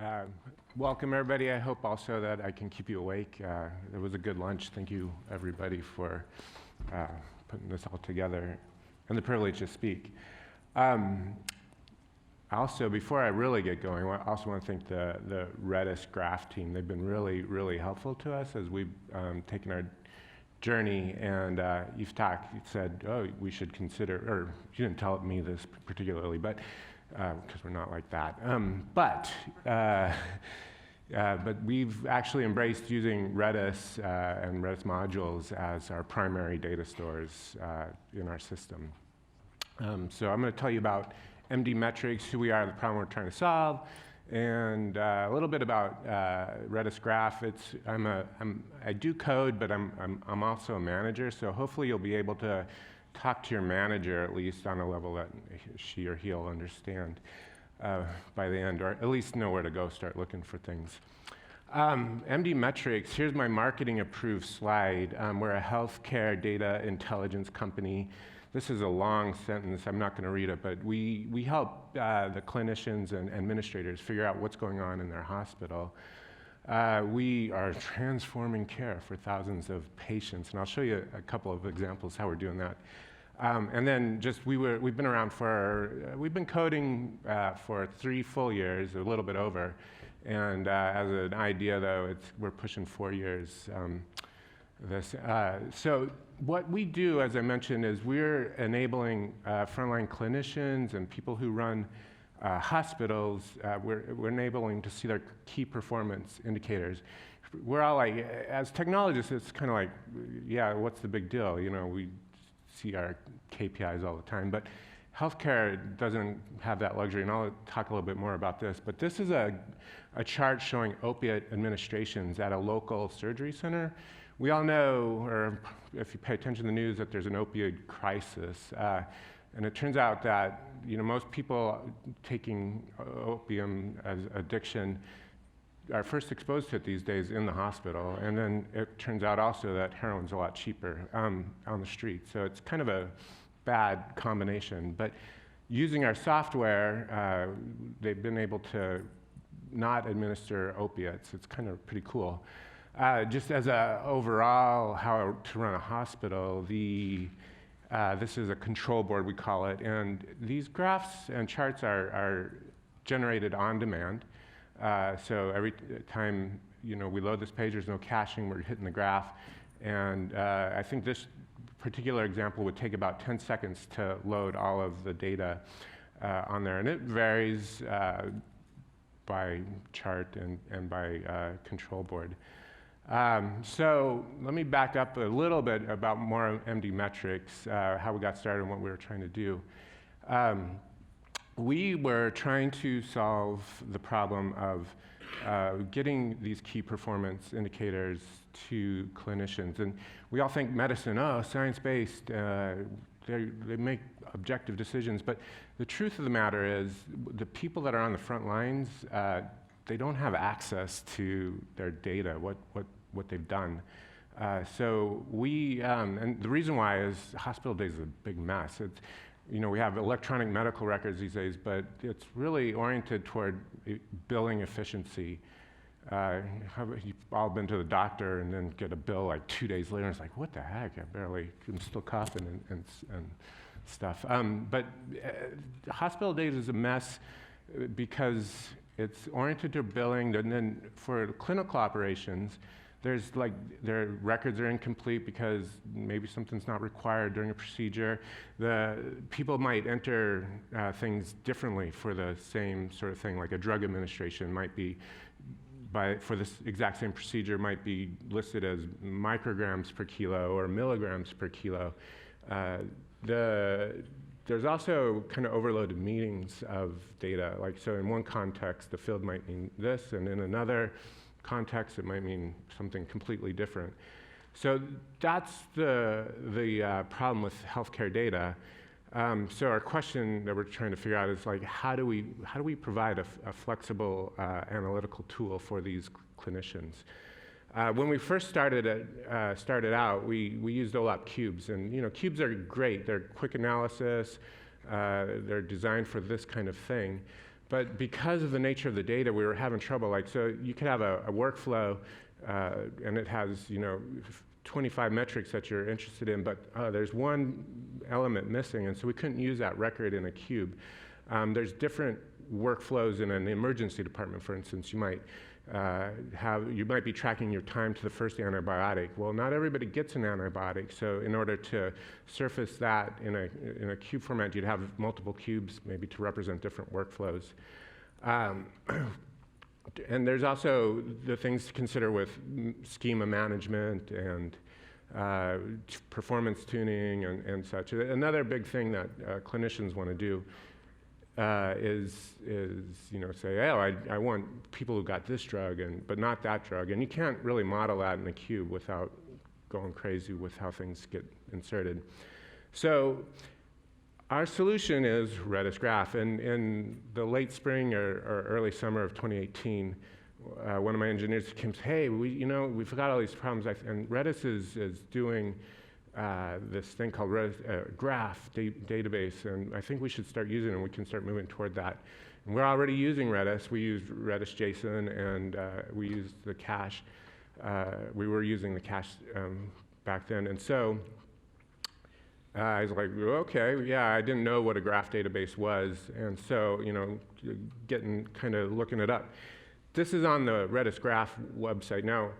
Uh, Welcome, everybody. I hope also that I can keep you awake. It was a good lunch. Thank you, everybody, for putting this all together and the privilege to speak. Also, before I really get going, I also want to thank the RedisGraph team. They've been really, really helpful to us as we've taken our journey. And Iftak said, oh, we should consider, or you didn't tell me this particularly, but because we're not like that. But we've actually embraced using Redis and Redis modules as our primary data stores in our system. So I'm going to tell you about MDmetrix, who we are, the problem we're trying to solve, and a little bit about RedisGraph. I do code, but I'm also a manager, so hopefully you'll be able to talk to your manager at least on a level that she or he'll understand by the end, or at least know where to go start looking for things. MDmetrix, here's my marketing approved slide. We're a healthcare data intelligence company. This is a long sentence, I'm not gonna read it, but we help the clinicians and administrators figure out what's going on in their hospital. We are transforming care for thousands of patients, and I'll show you a couple of examples how we're doing that. And then just we've been coding for 3 full years, a little bit over, and as an idea though, we're pushing 4 years. So what we do, as I mentioned, is we're enabling frontline clinicians and people who run hospitals, we're enabling to see their key performance indicators. We're all like, as technologists, it's kind of like, yeah, what's the big deal? You know, we see our KPIs all the time, but healthcare doesn't have that luxury, and I'll talk a little bit more about this, but this is a chart showing opiate administrations at a local surgery center. We all know, or if you pay attention to the news, that there's an opioid crisis. And it turns out that most people taking opium as addiction are first exposed to it these days in the hospital, and then it turns out also that heroin's a lot cheaper on the street. So it's kind of a bad combination. But using our software, they've been able to not administer opiates. It's kind of pretty cool. Just as a overall how to run a hospital, this is a control board, we call it, and these graphs and charts are generated on demand. So every time we load this page, there's no caching, we're hitting the graph, and I think this particular example would take about 10 seconds to load all of the data on there, and it varies by chart and by control board. So let me back up a little bit about more MDmetrix, how we got started and what we were trying to do. We were trying to solve the problem of getting these key performance indicators to clinicians. And we all think medicine, oh, science-based, they make objective decisions. But the truth of the matter is the people that are on the front lines, they don't have access to their data, what they've done. So and the reason why is hospital days is a big mess. We have electronic medical records these days, but it's really oriented toward billing efficiency. You've all been to the doctor and then get a bill like 2 days later, and it's like, what the heck? I'm still coughing and stuff. But hospital days is a mess because it's oriented to billing, and then for clinical operations, their records are incomplete because maybe something's not required during a procedure. The people might enter things differently for the same sort of thing, like a drug administration might be, for this exact same procedure, might be listed as micrograms per kilo or milligrams per kilo. There's also kind of overloaded meanings of data. So in one context, the field might mean this, and in another context, it might mean something completely different. So that's the problem with healthcare data. So our question that we're trying to figure out is how do we provide a flexible analytical tool for these clinicians? When we first started out, we used OLAP cubes, and cubes are great. They're quick analysis. They're designed for this kind of thing. But because of the nature of the data, we were having trouble. Like, so you could have a workflow, and it has, 25 metrics that you're interested in, but there's one element missing, and so we couldn't use that record in a cube. There's different workflows in an emergency department, for instance. You might be tracking your time to the first antibiotic. Well, not everybody gets an antibiotic, so in order to surface that in a cube format, you'd have multiple cubes, maybe to represent different workflows. And there's also the things to consider with schema management and performance tuning and such. Another big thing that clinicians want to do is say, oh, I want people who got this drug, but not that drug. And you can't really model that in a cube without going crazy with how things get inserted. So our solution is RedisGraph. And in the late spring or early summer of 2018, one of my engineers came and said, hey, we've got all these problems. And Redis is doing this thing called RedisGraph database, and I think we should start using it, and we can start moving toward that. And we're already using Redis. We use Redis JSON, and we use the cache. We were using the cache back then, and so I was like, okay, yeah, I didn't know what a graph database was, and so looking it up. This is on the RedisGraph website. Now,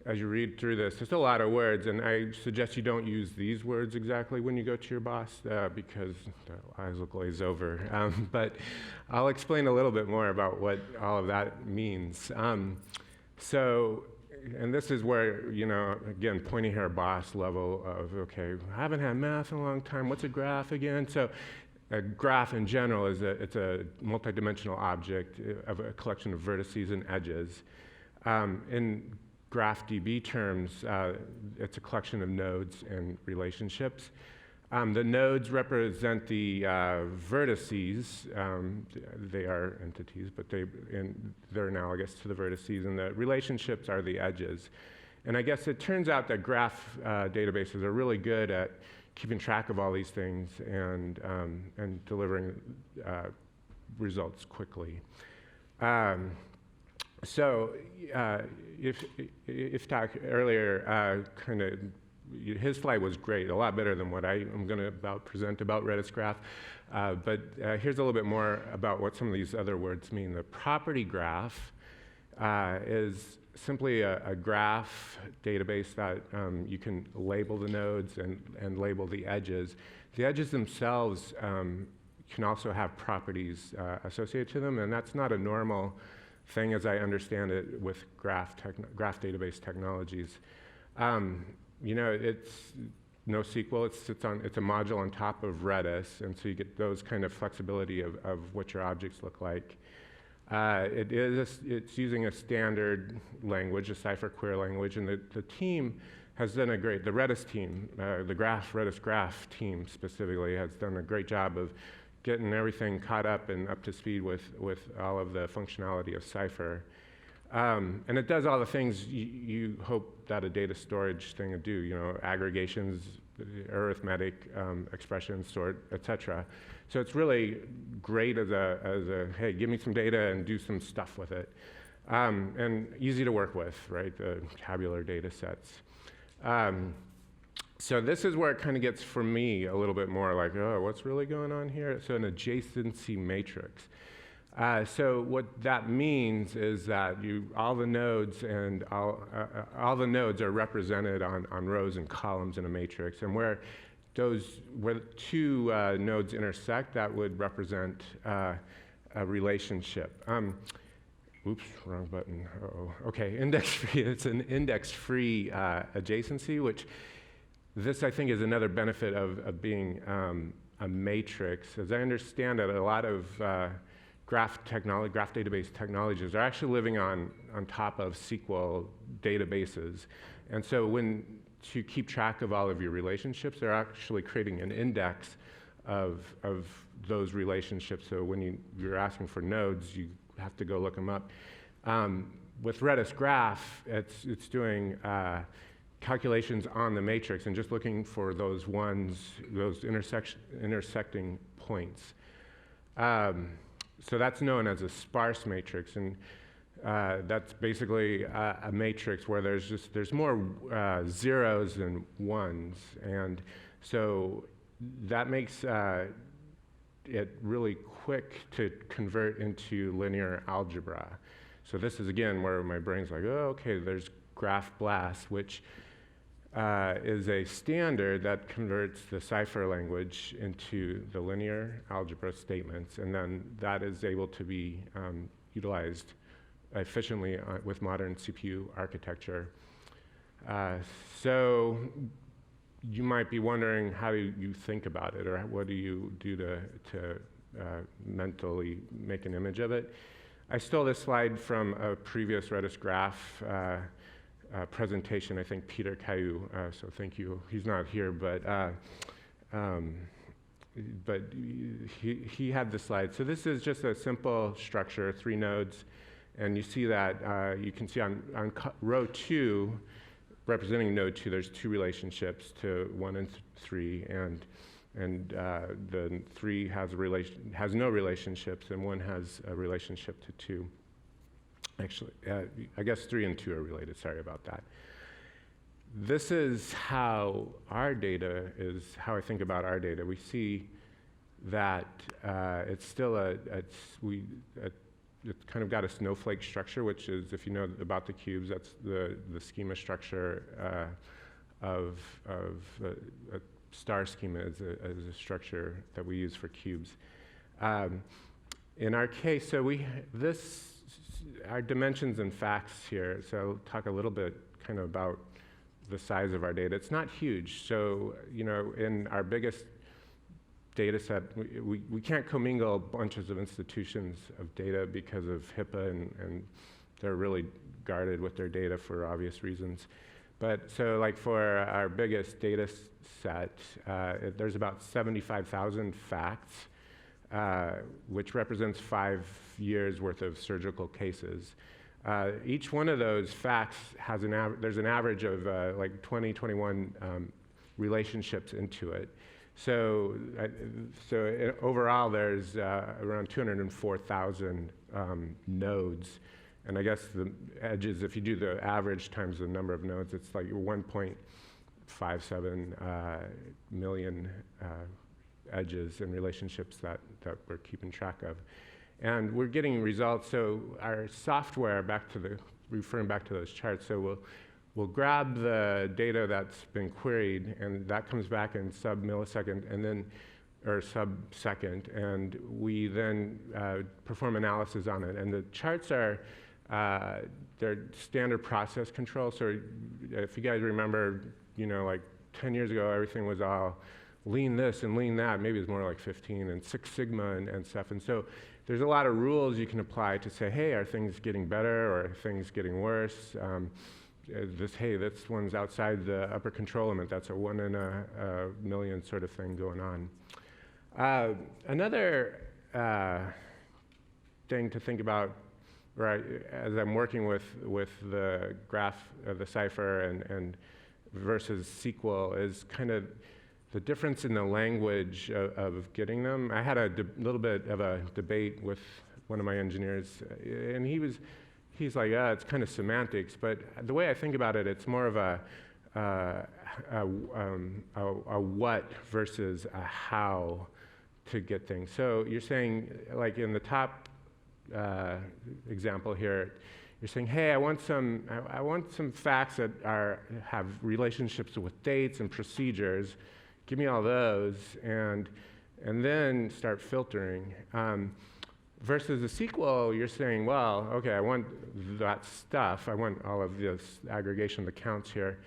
as you read through this, there's a lot of words, and I suggest you don't use these words exactly when you go to your boss, because their eyes will glaze over. But I'll explain a little bit more about what all of that means. And this is where, again, pointy hair boss level of, okay, I haven't had math in a long time. What's a graph again? So a graph in general it's a multidimensional object of a collection of vertices and edges. In GraphDB terms, it's a collection of nodes and relationships. The nodes represent the vertices. They are entities, but they're analogous to the vertices, and the relationships are the edges. And I guess it turns out that graph databases are really good at keeping track of all these things and delivering results quickly. So if talk earlier, his slide was great, a lot better than what I am going to present about RedisGraph. But here's a little bit more about what some of these other words mean. The property graph is simply a graph database that you can label the nodes and label the edges. The edges themselves can also have properties associated to them, and that's not a normal thing as I understand it with graph database technologies. It's NoSQL, it's a module on top of Redis, and so you get those kind of flexibility of what your objects look like. It's using a standard language, a cipher query language, and the team has done the Redis team, the RedisGraph team specifically, has done a great job of getting everything caught up and up to speed with all of the functionality of cipher. And it does all the things you hope that a data storage thing would do, aggregations, arithmetic, expressions, sort, etc. So it's really great as a hey, give me some data and do some stuff with it. And easy to work with, right, the tabular data sets. So this is where it kind of gets, for me, a little bit more like, oh, what's really going on here? So an adjacency matrix. So what that means is that all the nodes are represented on rows and columns in a matrix, and where two nodes intersect, that would represent a relationship. Oops, wrong button. Uh-oh. Okay, index-free. It's an index-free adjacency, which this, I think, is another benefit of being a matrix. As I understand it, a lot of graph database technologies are actually living on top of SQL databases. And so to keep track of all of your relationships, they're actually creating an index of those relationships. So when you're asking for nodes, you have to go look them up. With RedisGraph, it's doing calculations on the matrix and just looking for those intersecting points. so that's known as a sparse matrix, and that's basically a matrix where there's more zeros than ones, and so that makes it really quick to convert into linear algebra. So this is again where my brain's like, oh, okay, there's graph BLAST, which is a standard that converts the cipher language into the linear algebra statements, and then that is able to be utilized efficiently with modern CPU architecture. So you might be wondering, how do you think about it, or what do you do to mentally make an image of it? I stole this slide from a previous RedisGraph presentation, I think Peter Caillou, so thank you. He's not here, but he had the slide. So this is just a simple structure, 3 nodes, and you see that, you can see on row 2, representing node 2, there's 2 relationships to 1 and 3, and the 3 has no relationships, and 1 has a relationship to 2. Actually, I guess 3 and 2 are related, sorry about that. This is how our data is, how I think about our data. We see that it's still it's kind of got a snowflake structure, which is, if you know about the cubes, that's the schema structure of a star schema as a structure that we use for cubes. In our case, so our dimensions and facts here, so I'll talk a little bit kind of about the size of our data. It's not huge, so in our biggest data set, we can't commingle bunches of institutions of data because of HIPAA, and they're really guarded with their data for obvious reasons. But so like for our biggest data set, there's about 75,000 facts, which represents 5 years worth of surgical cases. Each one of those facts has there's an average of like 21 relationships into it. So overall there's around 204,000 nodes. And I guess the edges, if you do the average times the number of nodes, it's like 1.57 million edges and relationships that we're keeping track of. And we're getting results, so our software, referring back to those charts, so we'll grab the data that's been queried, and that comes back in sub-millisecond, and then, or sub-second, and we then perform analysis on it. And the charts are, they're standard process control, so if you guys remember, like 10 years ago, everything was all lean this and lean that, maybe it's more like 15, and Six Sigma and stuff. And so there's a lot of rules you can apply to say, hey, are things getting better, or are things getting worse? Hey, this one's outside the upper control limit. That's a 1 in a million sort of thing going on. Another thing to think about, right, as I'm working with the graph, the cipher and versus SQL, is kind of the difference in the language of getting them. I had a little bit of a debate with one of my engineers, and he's like, it's kind of semantics, but the way I think about it, it's more of a what versus a how to get things. So you're saying, like in the top example here, you're saying, hey, I want some facts that have relationships with dates and procedures. Give me all those, and then start filtering. Versus a SQL, you're saying, well, okay, I want that stuff. I want all of this aggregation of the counts here.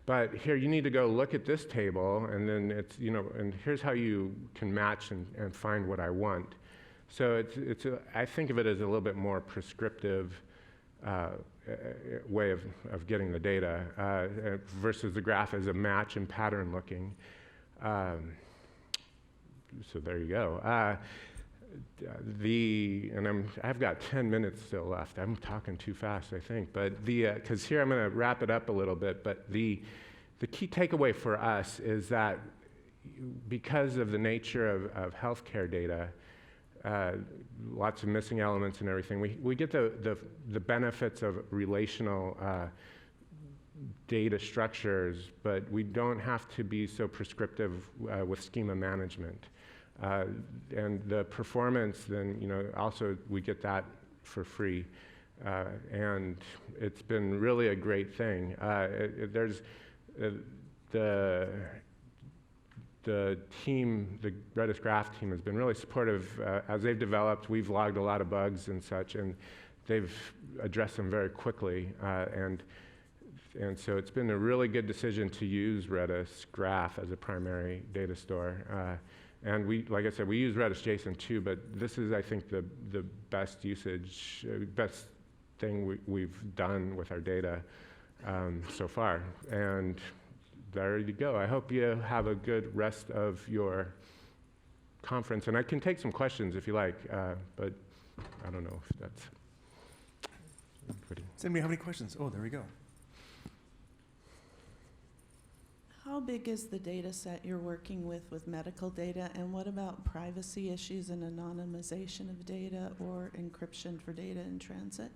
But here, you need to go look at this table, and then it's, and here's how you can match and find what I want. So I think of it as a little bit more prescriptive way of getting the data versus the graph as a match and pattern looking. So there you go. I've got 10 minutes still left. I'm talking too fast, I think. But because here I'm going to wrap it up a little bit. But the key takeaway for us is that because of the nature of healthcare data, lots of missing elements and everything. We get the benefits of relational data structures, but we don't have to be so prescriptive with schema management. And the performance, then, also we get that for free. And it's been really a great thing. There's the team, the RedisGraph team, has been really supportive. As they've developed, we've logged a lot of bugs and such, and they've addressed them very quickly. And so it's been a really good decision to use RedisGraph as a primary data store. And like I said, we use RedisJSON too, but this is, I think, the best usage, best thing we've done with our data so far. And there you go. I hope you have a good rest of your conference. And I can take some questions if you like, but I don't know if that's pretty. Does anybody have any questions? Oh, there we go. How big is the data set you're working with medical data, and what about privacy issues and anonymization of data or encryption for data in transit?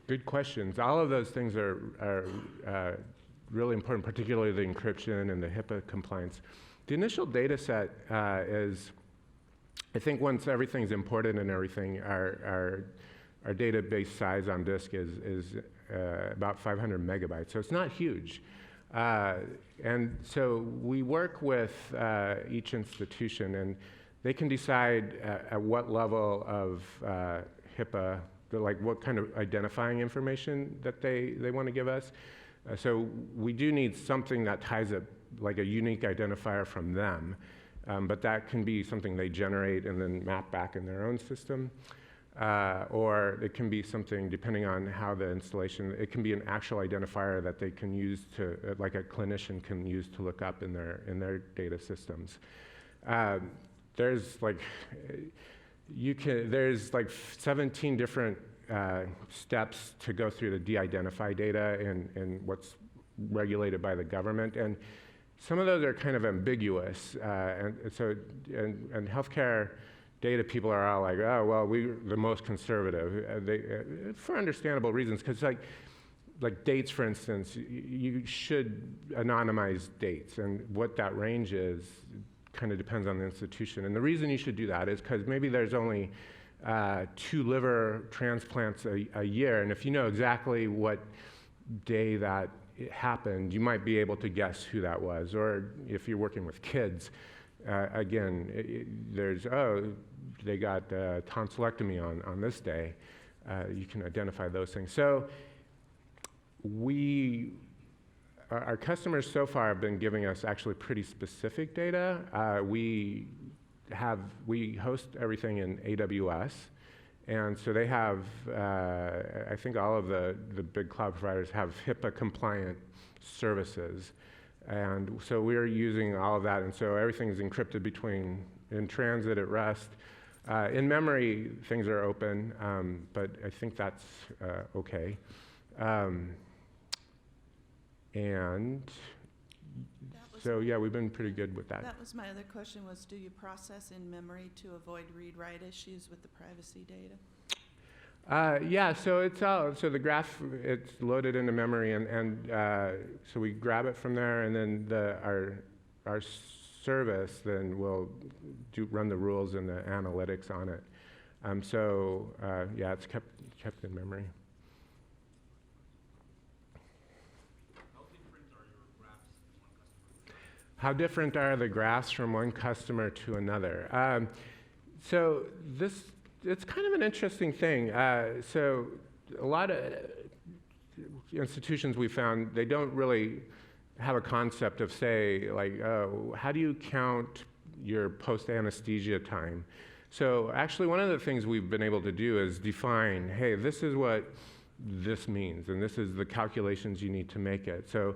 Good questions. All of those things are really important, particularly the encryption and the HIPAA compliance. The initial data set is, I think once everything's imported and everything, our database size on disk is about 500 megabytes, so it's not huge. And so we work with each institution, and they can decide at what level of HIPAA, like what kind of identifying information that they want to give us. So we do need something that ties up like a unique identifier from them, but that can be something they generate and then map back in their own system. Or it can be something, depending on how the installation, it can be an actual identifier that they can use to, like a clinician can use to look up in their data systems. There's like 17 different steps to go through to de-identify data and what's regulated by the government, and some of those are kind of ambiguous, and healthcare data people are all like, oh, well, we're the most conservative, for understandable reasons, because like dates, for instance, you should anonymize dates, and what that range is kind of depends on the institution. And the reason you should do that is because maybe there's only 2 liver transplants a year, and if you know exactly what day that it happened, you might be able to guess who that was. Or if you're working with kids, again, they got tonsillectomy on this day. You can identify those things. So our customers so far have been giving us actually pretty specific data. We host everything in AWS, and so they have, I think all of the big cloud providers have HIPAA compliant services. And so we're using all of that, and so everything is encrypted in transit, at rest. In memory, things are open, but I think that's okay. So yeah, we've been pretty good with that. That was my other question, was do you process in memory to avoid read-write issues with the privacy data? Yeah, so so the graph, it's loaded into memory, and so we grab it from there, and then our service then will run the rules and the analytics on it. Yeah, it's kept in memory. How different are the graphs from one customer to another? So it's kind of an interesting thing. So a lot of institutions we found, they don't really have a concept of, say, like, oh, how do you count your post-anesthesia time? So actually one of the things we've been able to do is define, hey, this is what this means, and this is the calculations you need to make it. So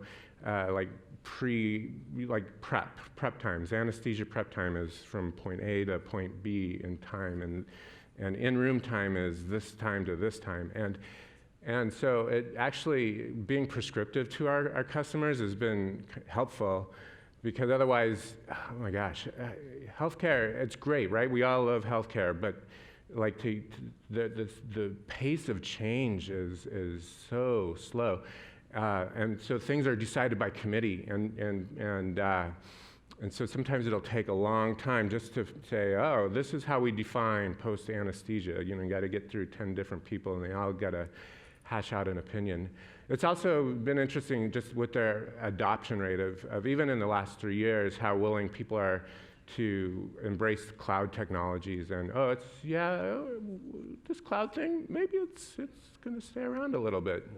prep times. Anesthesia prep time is from point A to point B in time, and in-room time is this time to this time. And so it actually, being prescriptive to our customers has been helpful, because otherwise, oh my gosh, healthcare, it's great, right? We all love healthcare, but like the pace of change is so slow. And so things are decided by committee, and so sometimes it'll take a long time just to say, oh, this is how we define post-anesthesia. You know, you got to get through 10 different people, and they all got to hash out an opinion. It's also been interesting just with their adoption rate of even in the last 3 years, how willing people are to embrace cloud technologies. And, oh, this cloud thing, maybe it's going to stay around a little bit.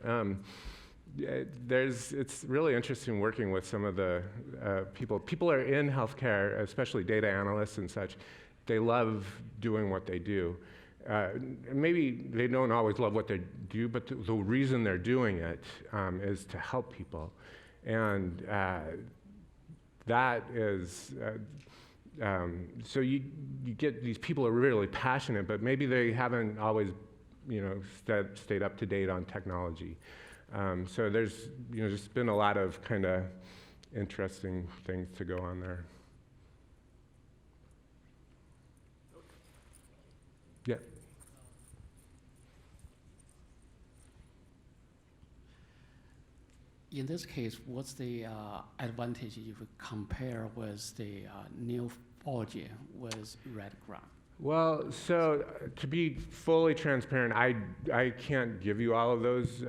It's really interesting working with some of the people. People are in healthcare, especially data analysts and such. They love doing what they do. Maybe they don't always love what they do, but the reason they're doing it is to help people. And that is, so you get these people who are really passionate, but maybe they haven't always, stayed up to date on technology. So there's, just been a lot of kind of interesting things to go on there. Yeah. In this case, what's the advantage if you compare with the Neo4j with RedisGraph? Well, so to be fully transparent, I can't give you all of those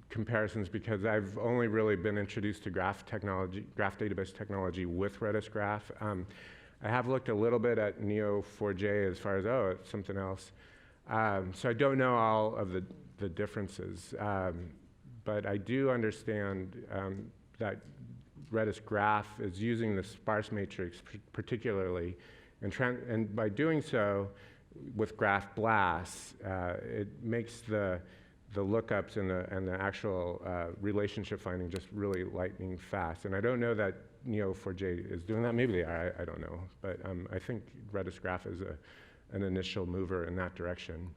comparisons because I've only really been introduced to graph database technology with RedisGraph. I have looked a little bit at Neo4j as far as, oh, it's something else. So I don't know all of the differences. But I do understand that RedisGraph is using the sparse matrix particularly, and by doing so with graph blasts, it makes the lookups and the actual relationship finding just really lightning fast. And I don't know that Neo4j is doing that. Maybe they are, I don't know. But I think RedisGraph is an initial mover in that direction.